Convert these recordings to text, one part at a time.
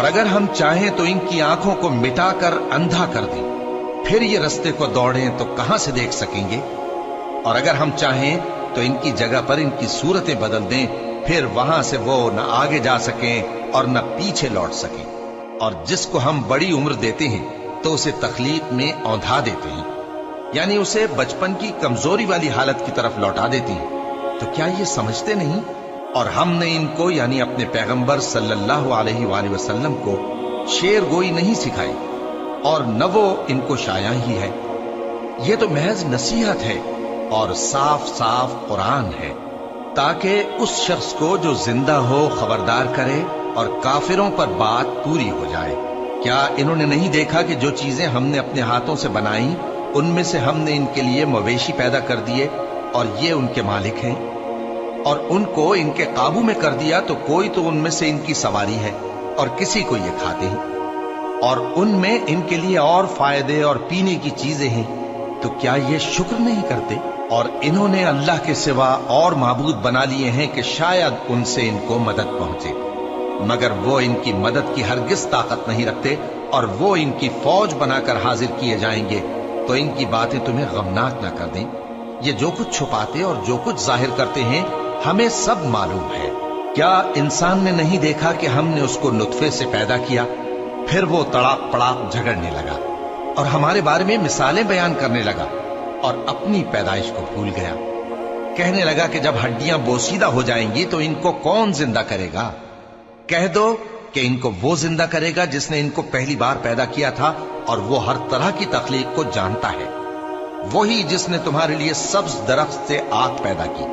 اور اگر ہم چاہیں تو ان کی آنکھوں کو مٹا کر اندھا کر دیں، پھر یہ رستے کو دوڑیں تو کہاں سے دیکھ سکیں گے؟ اور اگر ہم چاہیں تو ان کی جگہ پر ان کی صورتیں بدل دیں، پھر وہاں سے وہ نہ آگے جا سکیں اور نہ پیچھے لوٹ سکیں۔ اور جس کو ہم بڑی عمر دیتے ہیں تو اسے تخلیق میں اوندھا دیتے ہیں، یعنی اسے بچپن کی کمزوری والی حالت کی طرف لوٹا دیتے ہیں۔ تو کیا یہ سمجھتے نہیں؟ اور ہم نے ان کو یعنی اپنے پیغمبر صلی اللہ علیہ وآلہ وسلم کو شعر گوئی نہیں سکھائی، اور نہ وہ ان کو شایع ہی ہے۔ یہ تو محض نصیحت ہے اور صاف صاف قرآن ہے، تاکہ اس شخص کو جو زندہ ہو خبردار کرے اور کافروں پر بات پوری ہو جائے۔ کیا انہوں نے نہیں دیکھا کہ جو چیزیں ہم نے اپنے ہاتھوں سے بنائیں ان میں سے ہم نے ان کے لیے مویشی پیدا کر دیے اور یہ ان کے مالک ہیں، اور ان کو ان کے قابو میں کر دیا تو کوئی تو ان میں سے ان کی سواری ہے اور کسی کو یہ کھاتے ہیں، اور ان میں ان کے لیے اور فائدے اور پینے کی چیزیں ہیں، تو کیا یہ شکر نہیں کرتے؟ اور انہوں نے اللہ کے سوا اور معبود بنا لیے ہیں کہ شاید ان سے ان کو مدد پہنچے، مگر وہ ان کی مدد کی ہرگز طاقت نہیں رکھتے، اور وہ ان کی فوج بنا کر حاضر کیے جائیں گے تو ان کی باتیں تمہیں غمناک نہ کر دیں۔ یہ جو کچھ چھپاتے اور جو کچھ ظاہر کرتے ہیں ہمیں سب معلوم ہے۔ کیا انسان نے نہیں دیکھا کہ ہم نے اس کو نطفے سے پیدا کیا، پھر وہ تڑاک پڑاک جھگڑنے لگا اور ہمارے بارے میں مثالیں بیان کرنے لگا اور اپنی پیدائش کو بھول گیا۔ کہنے لگا کہ جب ہڈیاں بوسیدہ ہو جائیں گی تو ان کو کون زندہ کرے گا؟ کہہ دو کہ ان کو وہ زندہ کرے گا جس نے ان کو پہلی بار پیدا کیا تھا، اور وہ ہر طرح کی تخلیق کو جانتا ہے۔ وہی جس نے تمہارے لیے سبز درخت سے آگ پیدا کی،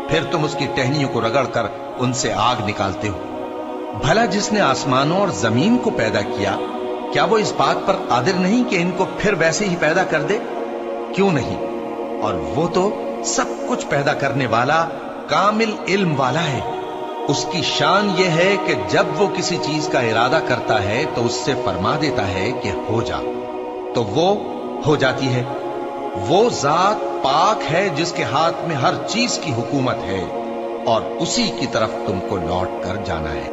پھر تم اس کی ٹہنیوں کو رگڑ کر ان سے آگ نکالتے ہو۔ بھلا جس نے آسمانوں اور زمین کو پیدا کیا، کیا وہ اس بات پر قادر نہیں کہ ان کو پھر ویسے ہی پیدا کر دے؟ کیوں نہیں؟ اور وہ تو سب کچھ پیدا کرنے والا کامل علم والا ہے۔ اس کی شان یہ ہے کہ جب وہ کسی چیز کا ارادہ کرتا ہے تو اس سے فرما دیتا ہے کہ ہو جا، تو وہ ہو جاتی ہے۔ وہ ذات پاک ہے جس کے ہاتھ میں ہر چیز کی حکومت ہے، اور اسی کی طرف تم کو لوٹ کر جانا ہے۔